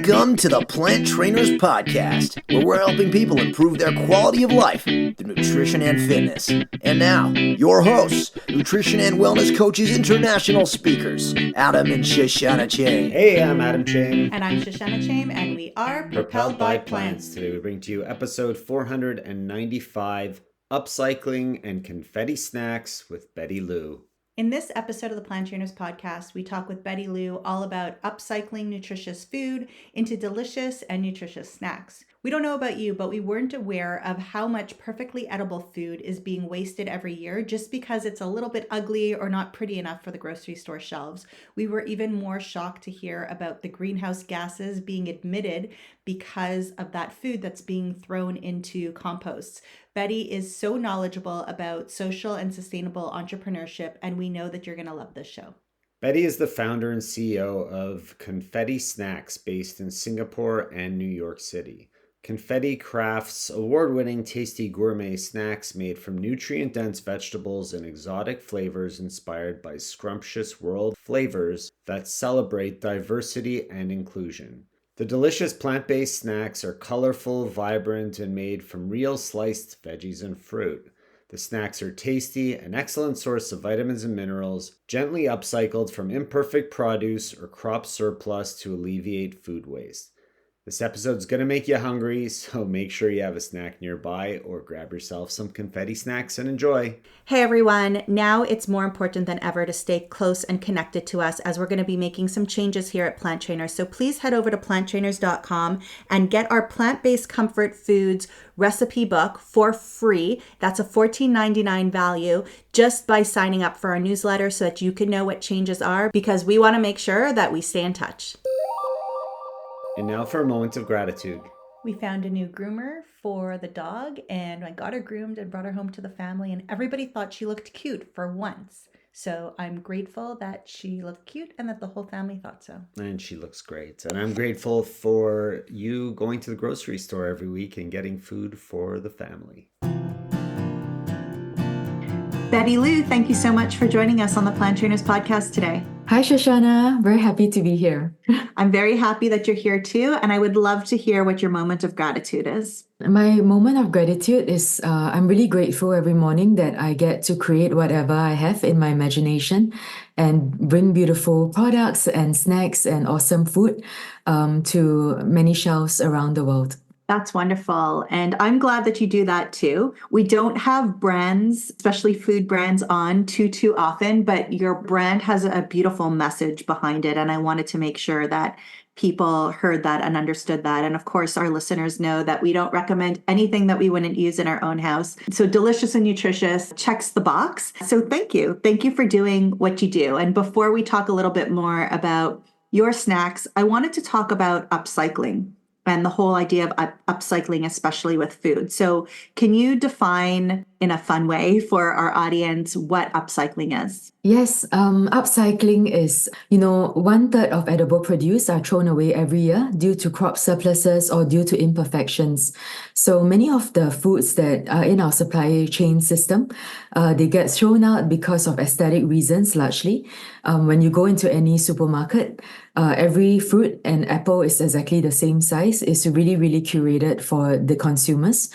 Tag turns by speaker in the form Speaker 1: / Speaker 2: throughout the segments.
Speaker 1: Welcome to the Plant Trainers Podcast, where we're helping people improve their quality of life through nutrition and fitness. And now, your hosts, nutrition and wellness coaches, international speakers, Adam and Shoshana Chain.
Speaker 2: Hey, I'm Adam Chain.
Speaker 3: And I'm Shoshana Chain, and we are
Speaker 2: Propelled by Plants. Today we bring to you episode 495, Upcycling and Confetti Snacks with Betty Lou.
Speaker 3: In this episode of the Plant Trainers Podcast, we talk with Betty Lou all about upcycling nutritious food into delicious and nutritious snacks. We don't know about you, but we weren't aware of how much perfectly edible food is being wasted every year just because it's a little bit ugly or not pretty enough for the grocery store shelves. We were even more shocked to hear about the greenhouse gases being emitted because of that food that's being thrown into composts. Betty is so knowledgeable about social and sustainable entrepreneurship, and we know that you're going to love this show.
Speaker 2: Betty is the founder and CEO of Confetti Snacks based in Singapore and New York City. Confetti crafts award-winning tasty gourmet snacks made from nutrient-dense vegetables and exotic flavors inspired by scrumptious world flavors that celebrate diversity and inclusion. The delicious plant-based snacks are colorful, vibrant, and made from real sliced veggies and fruit. The snacks are tasty, an excellent source of vitamins and minerals, gently upcycled from imperfect produce or crop surplus to alleviate food waste. This episode's going to make you hungry, so make sure you have a snack nearby or grab yourself some confetti snacks and enjoy.
Speaker 3: Hey everyone, now it's more important than ever to stay close and connected to us as we're going to be making some changes here at Plant Trainers. So please head over to planttrainers.com and get our plant-based comfort foods recipe book for free. That's a $14.99 value just by signing up for our newsletter so that you can know what changes are, because we want to make sure that we stay in touch.
Speaker 2: And now for a moment of gratitude.
Speaker 3: We found a new groomer for the dog, and I got her groomed and brought her home to the family, and everybody thought she looked cute for once. So I'm grateful that she looked cute and that the whole family thought so.
Speaker 2: And she looks great. And I'm grateful for you going to the grocery store every week and getting food for the family.
Speaker 3: Betty Lou, thank you so much for joining us on the Plant Trainers Podcast today.
Speaker 4: Hi, Shoshana. Very happy to be here.
Speaker 3: I'm very happy that you're here too, and I would love to hear what your moment of gratitude is.
Speaker 4: My moment of gratitude is I'm really grateful every morning that I get to create whatever I have in my imagination and bring beautiful products and snacks and awesome food to many shelves around the world.
Speaker 3: That's wonderful. And I'm glad that you do that too. We don't have brands, especially food brands, on too often, but your brand has a beautiful message behind it. And I wanted to make sure that people heard that and understood that. And of course, our listeners know that we don't recommend anything that we wouldn't use in our own house. So delicious and nutritious checks the box. So thank you. Thank you for doing what you do. And before we talk a little bit more about your snacks, I wanted to talk about upcycling and the whole idea of upcycling, especially with food. So can you define in a fun way for our audience what upcycling is?
Speaker 4: Yes, upcycling is, 1/3 of edible produce are thrown away every year due to crop surpluses or due to imperfections. So many of the foods that are in our supply chain system, they get thrown out because of aesthetic reasons largely. When you go into any supermarket, every fruit and apple is exactly the same size. It's really, really curated for the consumers.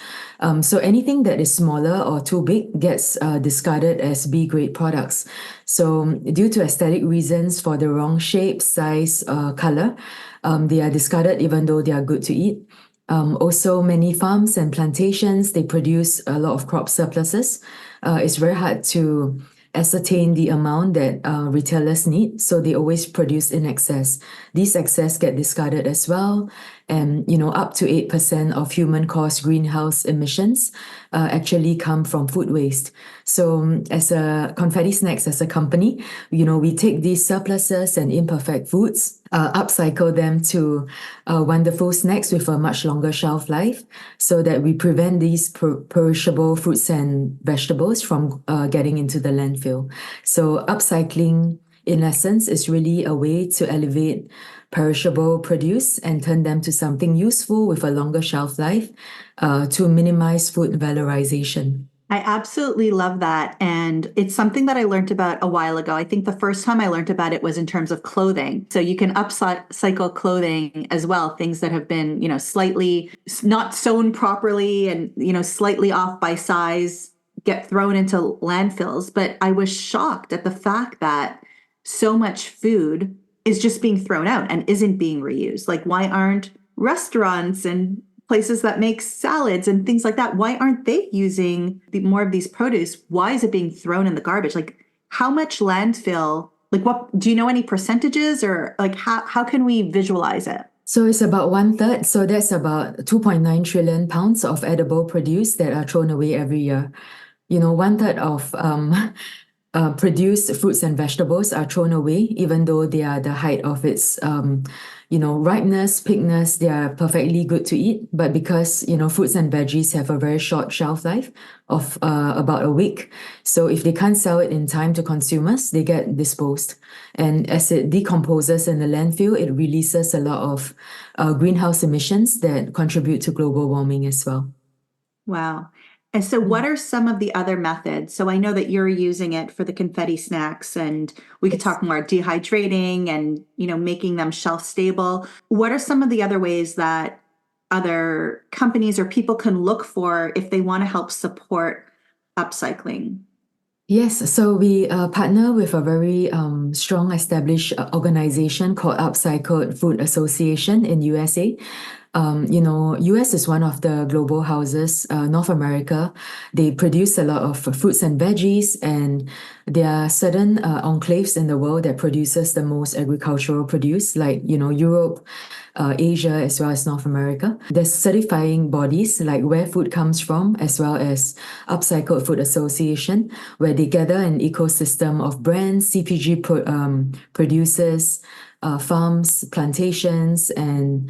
Speaker 4: So anything that is smaller or too big gets discarded as B-grade products. So due to aesthetic reasons for the wrong shape, size, color, they are discarded even though they are good to eat. Also, many farms and plantations, they produce a lot of crop surpluses. It's very hard to ascertain the amount that retailers need, so they always produce in excess. These excess get discarded as well, and up to 8% of human-caused greenhouse emissions actually come from food waste. So as a Confetti Snacks, as a company, we take these surpluses and imperfect foods, upcycle them to wonderful snacks with a much longer shelf life so that we prevent these perishable fruits and vegetables from getting into the landfill. So upcycling, in essence, is really a way to elevate perishable produce and turn them to something useful with a longer shelf life to minimize food valorization.
Speaker 3: I absolutely love that. And it's something that I learned about a while ago. I think the first time I learned about it was in terms of clothing. So you can upcycle clothing as well, things that have been, slightly not sewn properly and, slightly off by size get thrown into landfills. But I was shocked at the fact that so much food is just being thrown out and isn't being reused. Like, why aren't restaurants and places that make salads and things like that, why aren't they using more of these produce? Why is it being thrown in the garbage? Like, how much landfill, like, what, do you know any percentages, or like how can we visualize it?
Speaker 4: So it's about 1/3. So that's about 2.9 trillion pounds of edible produce that are thrown away every year. 1/3 of produced fruits and vegetables are thrown away, even though they are the height of its, ripeness, pickness, they are perfectly good to eat. But because, fruits and veggies have a very short shelf life of about a week. So if they can't sell it in time to consumers, they get disposed. And as it decomposes in the landfill, it releases a lot of greenhouse emissions that contribute to global warming as well.
Speaker 3: Wow. And so what are some of the other methods? So I know that you're using it for the confetti snacks, and we could talk more dehydrating and, making them shelf stable. What are some of the other ways that other companies or people can look for if they want to help support upcycling?
Speaker 4: Yes, so we partner with a very strong established organization called Upcycled Food Association in USA. US is one of the global houses. North America, they produce a lot of fruits and veggies, and there are certain enclaves in the world that produces the most agricultural produce, like Europe, Asia, as well as North America. There's certifying bodies like Where Food Comes From, as well as Upcycled Food Association, where they gather an ecosystem of brands, CPG producers, farms, plantations, and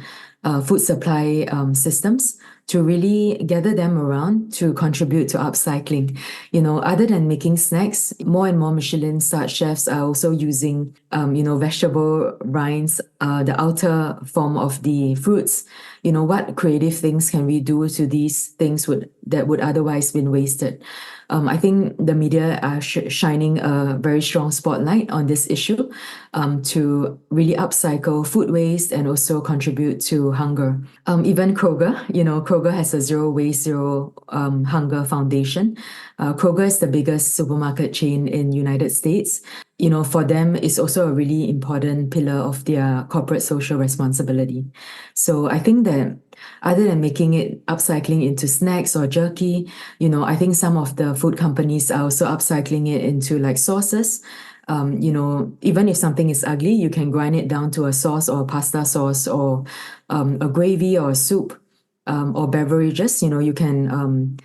Speaker 4: food supply systems to really gather them around to contribute to upcycling. Other than making snacks, more and more Michelin-starred chefs are also using, vegetable rinds, the outer form of the fruits. What creative things can we do to these things that would otherwise been wasted? I think the media are shining a very strong spotlight on this issue to really upcycle food waste and also contribute to hunger. Even Kroger has a Zero Waste, Zero Hunger Foundation. Kroger is the biggest supermarket chain in United States. For them, it's also a really important pillar of their corporate social responsibility. So I think that other than making it upcycling into snacks or jerky, I think some of the food companies are also upcycling it into like sauces. Even if something is ugly, you can grind it down to a sauce or a pasta sauce or a gravy or a soup or beverages. You can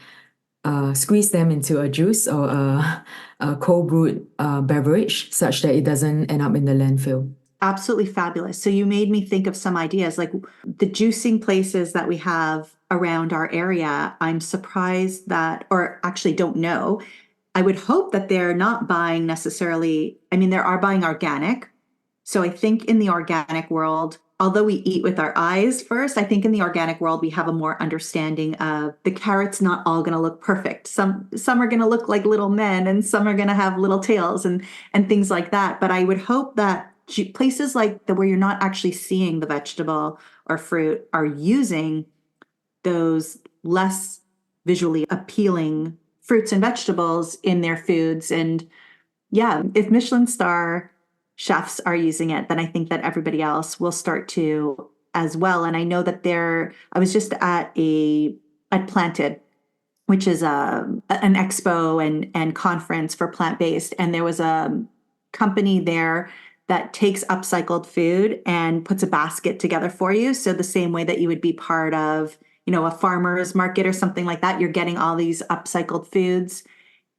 Speaker 4: squeeze them into a juice or a cold brewed beverage such that it doesn't end up in the landfill.
Speaker 3: Absolutely fabulous. So you made me think of some ideas, like the juicing places that we have around our area. I'm surprised that, or actually don't know. I would hope that they're not buying necessarily, they are buying organic. So I think in the organic world, although we eat with our eyes first, I think in the organic world, we have a more understanding of the carrots not all going to look perfect. Some are going to look like little men, and some are going to have little tails and things like that. But I would hope that places like that where you're not actually seeing the vegetable or fruit are using those less visually appealing fruits and vegetables in their foods. And yeah, if Michelin star chefs are using it, then I think that everybody else will start to as well. And I know that I was just at Planted, which is an expo and conference for plant-based. And there was a company there that takes upcycled food and puts a basket together for you. So the same way that you would be part of, a farmer's market or something like that, you're getting all these upcycled foods.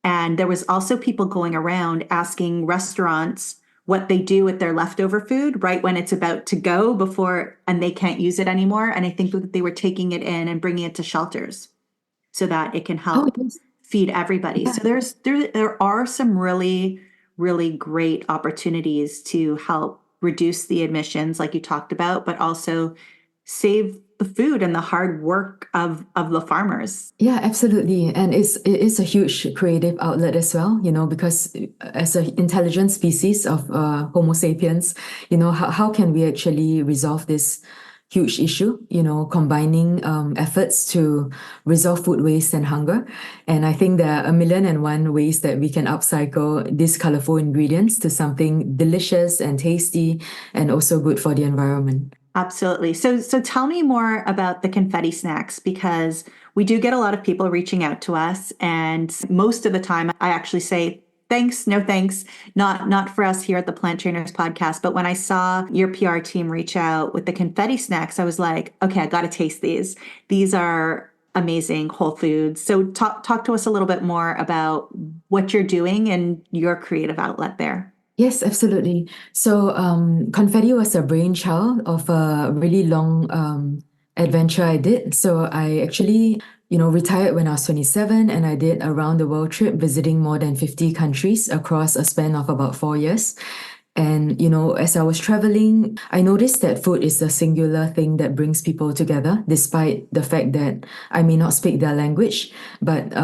Speaker 3: And there was also people going around asking restaurants what they do with their leftover food right when it's about to go and they can't use it anymore. And I think that they were taking it in and bringing it to shelters so that it can help feed everybody. Yeah. So there are some really, really great opportunities to help reduce the emissions like you talked about, but also save the food and the hard work of the farmers.
Speaker 4: Yeah, absolutely. And it is a huge creative outlet as well, because as an intelligent species of Homo sapiens, how can we actually resolve this huge issue, combining efforts to resolve food waste and hunger. And I think there are 1,000,001 ways that we can upcycle these colorful ingredients to something delicious and tasty and also good for the environment.
Speaker 3: Absolutely. So tell me more about the confetti snacks, because we do get a lot of people reaching out to us, and most of the time I actually say, thanks, no thanks, not for us here at the Plant Trainers podcast. But when I saw your PR team reach out with the confetti snacks, I was like, okay, I got to taste these. These are amazing whole foods. So talk to us a little bit more about what you're doing and your creative outlet there.
Speaker 4: Yes, absolutely. So confetti was a brainchild of a really long adventure I did. So I actually retired when I was 27, and I did a round the world trip visiting more than 50 countries across a span of about 4 years. And, as I was traveling, I noticed that food is a singular thing that brings people together, despite the fact that I may not speak their language. But,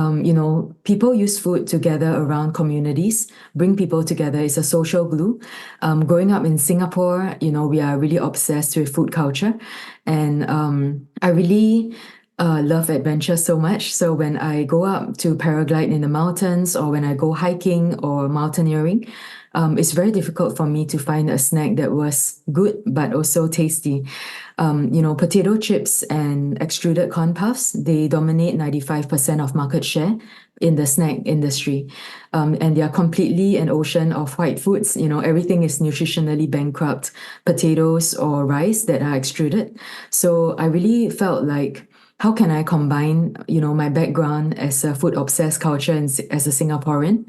Speaker 4: people use food to gather around communities, bring people together. It's a social glue. Growing up in Singapore, we are really obsessed with food culture. And I really love adventure so much. So when I go up to paraglide in the mountains, or when I go hiking or mountaineering, it's very difficult for me to find a snack that was good but also tasty. Potato chips and extruded corn puffs, they dominate 95% of market share in the snack industry. And they are completely an ocean of white foods. Everything is nutritionally bankrupt, potatoes or rice that are extruded. So I really felt like, how can I combine, my background as a food obsessed culture and as a Singaporean,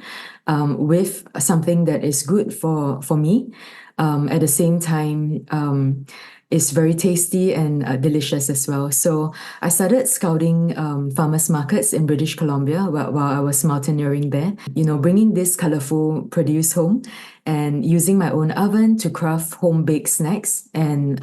Speaker 4: with something that is good for me, at the same time, is very tasty and delicious as well. So I started scouting farmers markets in British Columbia while I was mountaineering there, bringing this colorful produce home and using my own oven to craft home-baked snacks and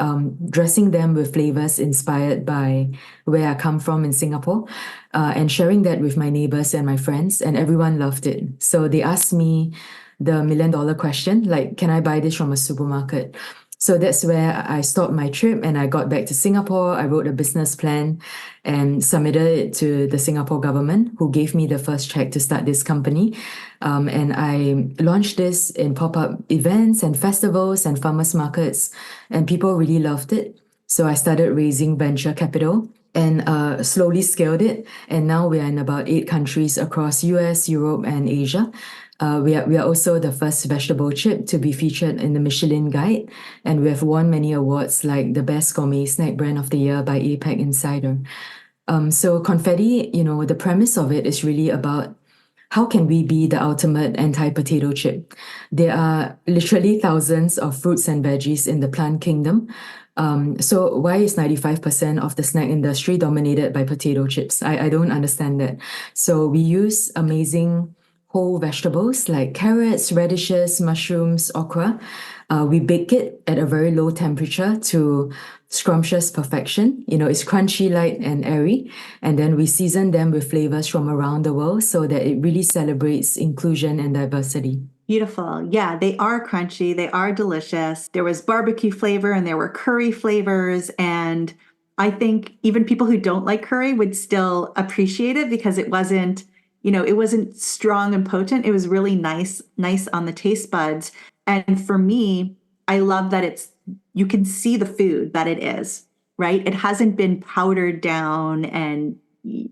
Speaker 4: dressing them with flavors inspired by where I come from in Singapore, and sharing that with my neighbors and my friends, and everyone loved it. So they asked me the $1,000,000 question, like, can I buy this from a supermarket? So that's where I stopped my trip and I got back to Singapore. I wrote a business plan and submitted it to the Singapore government, who gave me the first check to start this company. And I launched this in pop-up events and festivals and farmers markets, and people really loved it. So I started raising venture capital and slowly scaled it. And now we are in about 8 countries across US, Europe, and Asia. We are also the first vegetable chip to be featured in the Michelin Guide, and we have won many awards like the Best Gourmet Snack Brand of the Year by APAC Insider. So Confetti, the premise of it is really about how can we be the ultimate anti-potato chip? There are literally thousands of fruits and veggies in the plant kingdom. So why is 95% of the snack industry dominated by potato chips? I don't understand that. So we use amazing whole vegetables like carrots, radishes, mushrooms, okra. We bake it at a very low temperature to scrumptious perfection. It's crunchy, light, and airy. And then we season them with flavors from around the world so that it really celebrates inclusion and diversity.
Speaker 3: Beautiful. Yeah, they are crunchy. They are delicious. There was barbecue flavor and there were curry flavors. And I think even people who don't like curry would still appreciate it because it wasn't strong and potent. It was really nice on the taste buds. And for me, I love that you can see the food that it is, right? It hasn't been powdered down and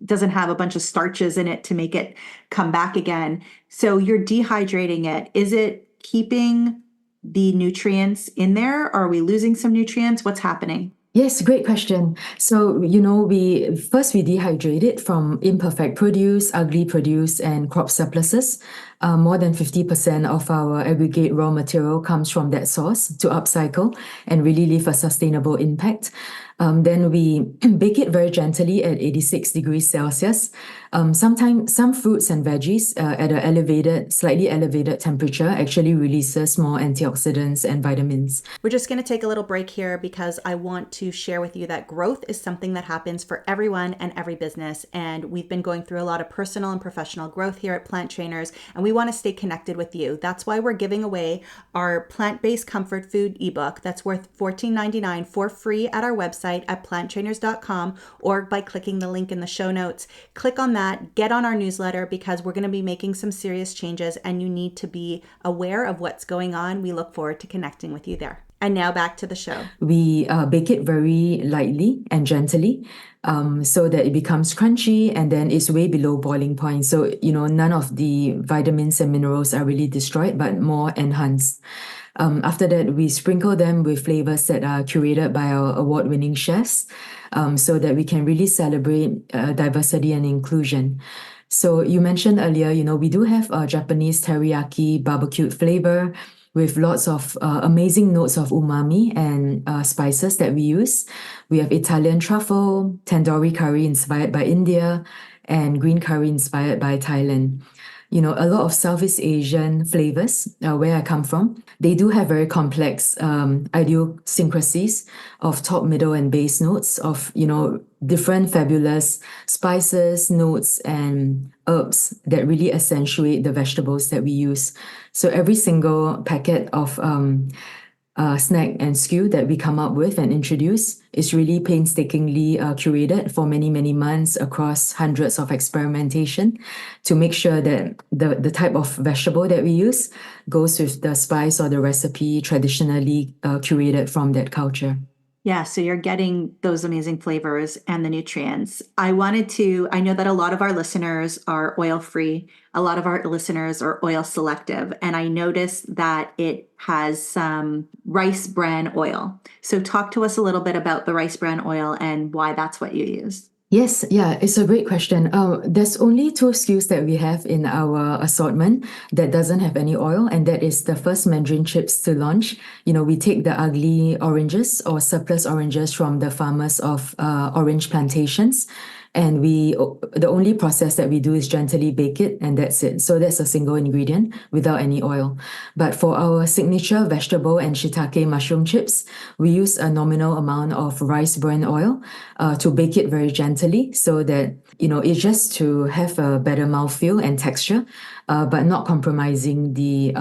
Speaker 3: doesn't have a bunch of starches in it to make it come back again. So you're dehydrating it. Is it keeping the nutrients in there? Or are we losing some nutrients? What's happening?
Speaker 4: Yes, great question. So, we dehydrate it from imperfect produce, ugly produce, and crop surpluses. More than 50% of our aggregate raw material comes from that source to upcycle and really leave a sustainable impact. Then we bake it very gently at 86 degrees Celsius. Sometimes some fruits and veggies at a slightly elevated temperature actually releases more antioxidants and vitamins.
Speaker 5: We're just going to take a little break here because I want to share with you that growth is something that happens for everyone and every business. And we've been going through a lot of personal and professional growth here at Plant Trainers, and we want to stay connected with you. That's why we're giving away our plant-based comfort food ebook that's worth $14.99 for free at our website at planttrainers.com or by clicking the link in the show notes. Click on that, get on our newsletter because we're going to be making some serious changes and you need to be aware of what's going on. We look forward to connecting with you there. And now back to the show.
Speaker 4: We bake it very lightly and gently so that it becomes crunchy and then it's way below boiling point. So, none of the vitamins and minerals are really destroyed, but more enhanced. After that, we sprinkle them with flavors that are curated by our award-winning chefs so that we can really celebrate diversity and inclusion. So you mentioned earlier, we do have a Japanese teriyaki barbecued flavor with lots of amazing notes of umami and spices that we use. We have Italian truffle, tandoori curry inspired by India, and green curry inspired by Thailand. A lot of Southeast Asian flavors, where I come from, they do have very complex idiosyncrasies of top, middle, and base notes of, different fabulous spices, notes, and herbs that really accentuate the vegetables that we use. So every single packet of snack and SKU that we come up with and introduce is really painstakingly curated for many, many months across hundreds of experimentation to make sure that the type of vegetable that we use goes with the spice or the recipe traditionally curated from that culture.
Speaker 3: Yeah, so you're getting those amazing flavors and the nutrients. I know that a lot of our listeners are oil-free. A lot of our listeners are oil selective. And I noticed that it has some rice bran oil. So talk to us a little bit about the rice bran oil and why that's what you use.
Speaker 4: Yes, yeah, it's a great question. There's only 2 SKUs that we have in our assortment that doesn't have any oil, and that is the first Mandarin chips to launch. We take the ugly oranges or surplus oranges from the farmers of orange plantations, and the only process that we do is gently bake it, and that's it. So that's a single ingredient without any oil. But for our signature vegetable and shiitake mushroom chips, we use a nominal amount of rice bran oil to bake it very gently so that, it's just to have a better mouthfeel and texture, but not compromising the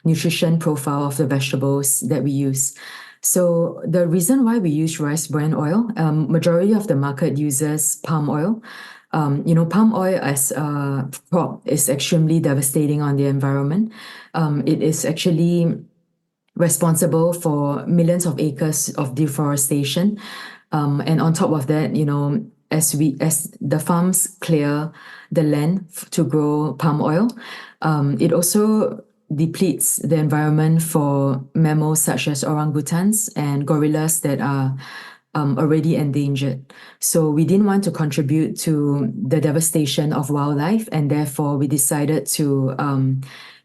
Speaker 4: nutrition profile of the vegetables that we use. So the reason why we use rice bran oil, majority of the market uses palm oil. Palm oil as a crop is extremely devastating on the environment. It is actually responsible for millions of acres of deforestation. And on top of that, as the farms clear the land to grow palm oil, it also depletes the environment for mammals such as orangutans and gorillas that are already endangered. So we didn't want to contribute to the devastation of wildlife, and therefore we decided to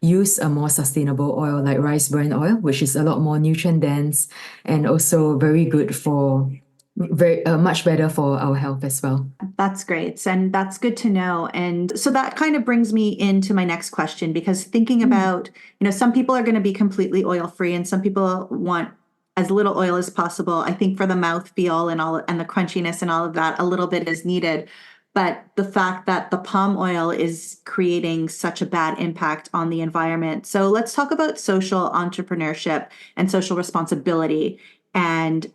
Speaker 4: use a more sustainable oil like rice bran oil, which is a lot more nutrient dense and also very good for much better for our health as well.
Speaker 3: That's great. And that's good to know. And so that kind of brings me into my next question, because thinking about, some people are going to be completely oil-free and some people want as little oil as possible. I think for the mouthfeel and the crunchiness and all of that, a little bit is needed. But the fact that the palm oil is creating such a bad impact on the environment. So let's talk about social entrepreneurship and social responsibility. And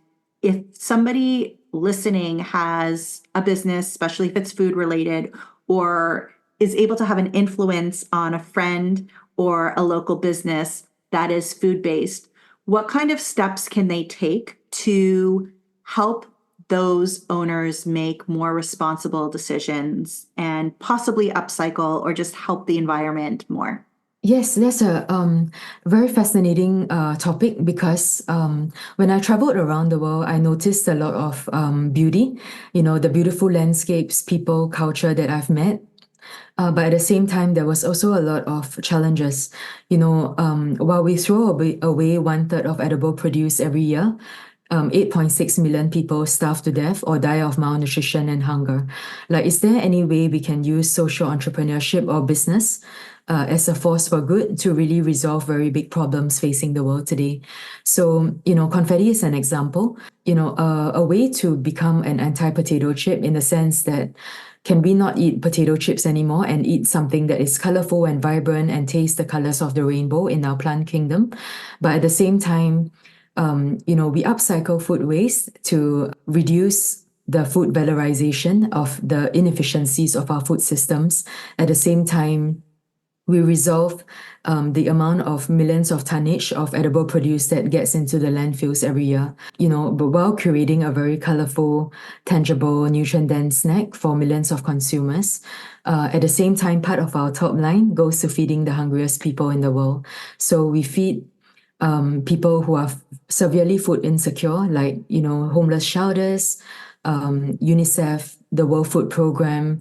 Speaker 3: if somebody listening has a business, especially if it's food related, or is able to have an influence on a friend or a local business that is food based, what kind of steps can they take to help those owners make more responsible decisions and possibly upcycle or just help the environment more?
Speaker 4: Yes, that's a very fascinating topic because when I traveled around the world, I noticed a lot of beauty, the beautiful landscapes, people, culture that I've met. But at the same time, there was also a lot of challenges. While we throw away one third of edible produce every year, 8.6 million people starve to death or die of malnutrition and hunger. Like, is there any way we can use social entrepreneurship or business as a force for good to really resolve very big problems facing the world today? So, confetti is an example, a way to become an anti-potato chip, in the sense that can we not eat potato chips anymore and eat something that is colorful and vibrant and taste the colors of the rainbow in our plant kingdom? But at the same time, we upcycle food waste to reduce the food valorization of the inefficiencies of our food systems. At the same time, we resolve the amount of millions of tonnage of edible produce that gets into the landfills every year, but while creating a very colorful, tangible, nutrient-dense snack for millions of consumers. At the same time, part of our top line goes to feeding the hungriest people in the world. So we feed people who are severely food insecure, like, homeless shelters, UNICEF, the World Food Programme,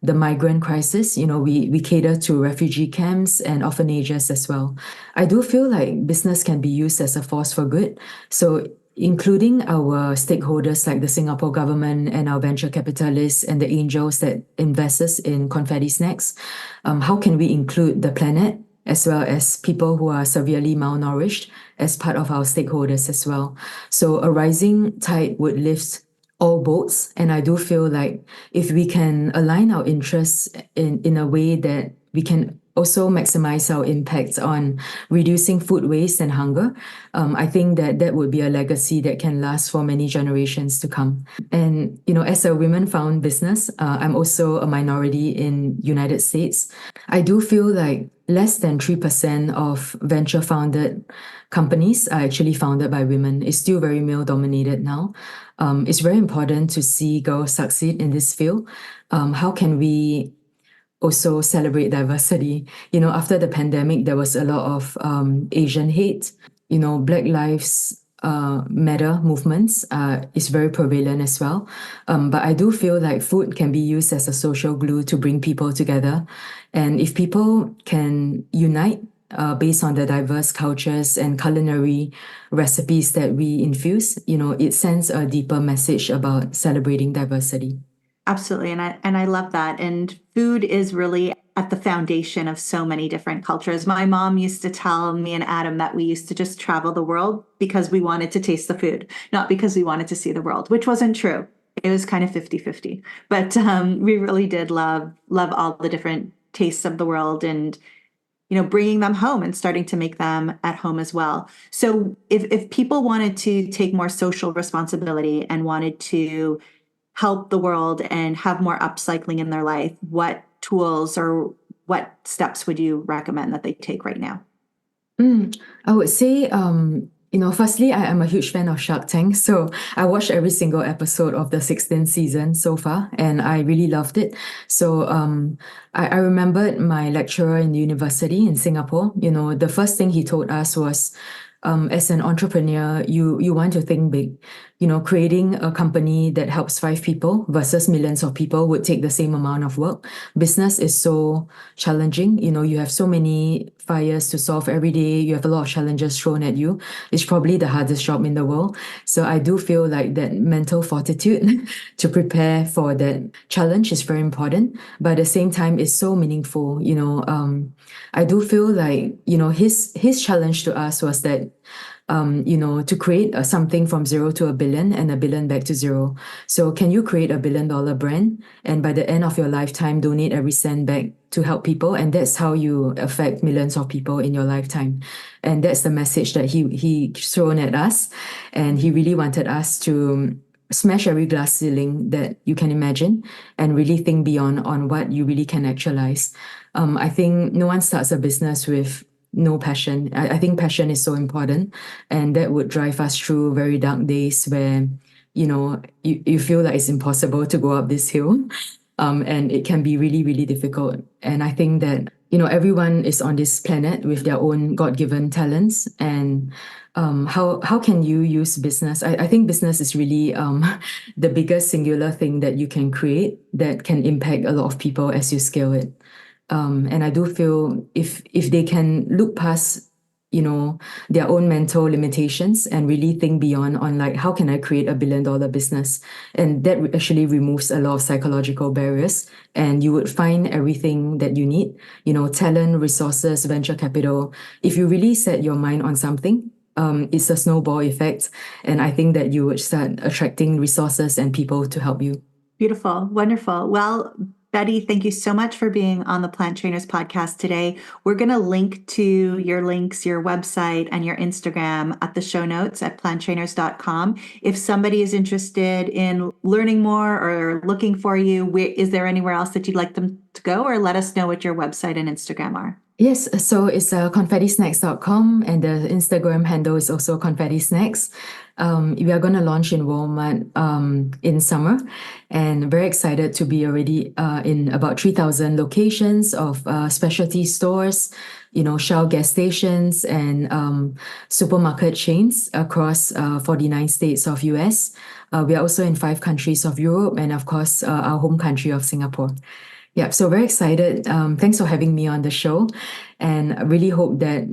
Speaker 4: the migrant crisis. We cater to refugee camps and orphanages as well. I do feel like business can be used as a force for good. So including our stakeholders like the Singapore government and our venture capitalists and the angels that invest us in Confetti Snacks, how can we include the planet as well as people who are severely malnourished as part of our stakeholders as well? So a rising tide would lift all boats. And I do feel like if we can align our interests in a way that we can also maximize our impact on reducing food waste and hunger, I think that would be a legacy that can last for many generations to come. And, as a women-found business, I'm also a minority in United States. I do feel like less than 3% of venture-founded companies are actually founded by women. It's still very male-dominated now. It's very important to see girls succeed in this field. How can we also celebrate diversity? After the pandemic, there was a lot of Asian hate. Black Lives Matter movements is very prevalent as well. But I do feel like food can be used as a social glue to bring people together. And if people can unite based on the diverse cultures and culinary recipes that we infuse, it sends a deeper message about celebrating diversity.
Speaker 5: Absolutely. And I love that. And food is really at the foundation of so many different cultures. My mom used to tell me and Adam that we used to just travel the world because we wanted to taste the food, not because we wanted to see the world, which wasn't true. It was kind of 50-50. But we really did love all the different tastes of the world, and bringing them home and starting to make them at home as well. So if people wanted to take more social responsibility and wanted to help the world and have more upcycling in their life, what tools or what steps would you recommend that they take right now?
Speaker 4: I would say, firstly, I am a huge fan of Shark Tank. So I watched every single episode of the 16th season so far, and I really loved it. So I remembered my lecturer in university in Singapore. The first thing he told us was, as an entrepreneur, you want to think big. Creating a company that helps 5 people versus millions of people would take the same amount of work. Business is so challenging. You have so many fires to solve every day. You have a lot of challenges thrown at you. It's probably the hardest job in the world. So I do feel like that mental fortitude to prepare for that challenge is very important. But at the same time, it's so meaningful. I do feel like, his challenge to us was that to create something from 0 to a billion and a billion back to 0. So can you create a $1 billion brand and by the end of your lifetime donate every cent back to help people? And that's how you affect millions of people in your lifetime. And that's the message that he thrown at us. And he really wanted us to smash every glass ceiling that you can imagine and really think beyond on what you really can actualize. I think no one starts a business with no passion. I think passion is so important, and that would drive us through very dark days where you feel like it's impossible to go up this hill, and it can be really, really difficult. And I think that everyone is on this planet with their own God-given talents, and how can you use business? I think business is really the biggest singular thing that you can create that can impact a lot of people as you scale it. And I do feel if they can look past their own mental limitations and really think beyond on like, how can I create $1 billion business? And that actually removes a lot of psychological barriers, and you would find everything that you need, talent, resources, venture capital. If you really set your mind on something, it's a snowball effect. And I think that you would start attracting resources and people to help you.
Speaker 3: Beautiful. Wonderful. Well, Betty, thank you so much for being on the Plant Trainers podcast today. We're going to link to your links, your website, and your Instagram at the show notes at planttrainers.com. If somebody is interested in learning more or looking for you, is there anywhere else that you'd like them to go, or let us know what your website and Instagram are?
Speaker 4: Yes, so it's confettisnacks.com, and the Instagram handle is also Confetti Snacks. We are going to launch in Walmart in summer, and very excited to be already in about 3,000 locations of specialty stores, Shell gas stations and supermarket chains across 49 states of US. We are also in 5 countries of Europe, and of course, our home country of Singapore. Yeah, so very excited. Thanks for having me on the show. And I really hope that,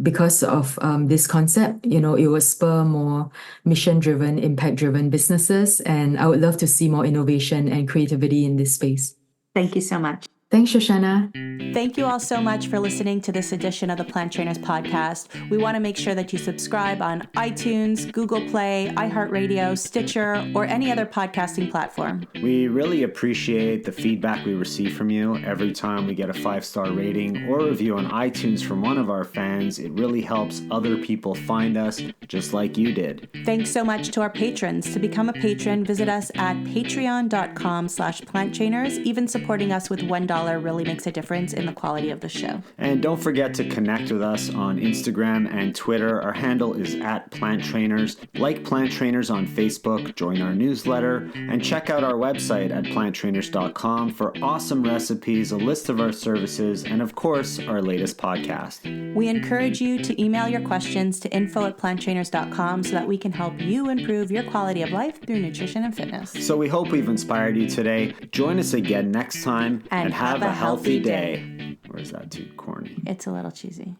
Speaker 4: because of this concept, it will spur more mission-driven, impact-driven businesses. And I would love to see more innovation and creativity in this space.
Speaker 3: Thank you so much.
Speaker 4: Thanks, Shoshana.
Speaker 5: Thank you all so much for listening to this edition of the Plant Trainers podcast. We want to make sure that you subscribe on iTunes, Google Play, iHeartRadio, Stitcher, or any other podcasting platform.
Speaker 2: We really appreciate the feedback we receive from you. Every time we get a 5-star rating or review on iTunes from one of our fans, it really helps other people find us, just like you did.
Speaker 5: Thanks so much to our patrons. To become a patron, visit us at patreon.com/planttrainers. Even supporting us with $1 really makes a difference in the quality of the show.
Speaker 2: And don't forget to connect with us on Instagram and Twitter. Our handle is @PlantTrainers. Like Plant Trainers on Facebook, join our newsletter, and check out our website at planttrainers.com for awesome recipes, a list of our services, and of course, our latest podcast.
Speaker 5: We encourage you to email your questions to info@planttrainers.com so that we can help you improve your quality of life through nutrition and fitness.
Speaker 2: So we hope we've inspired you today. Join us again next time and have a healthy day. Or is that too corny?
Speaker 5: It's a little cheesy.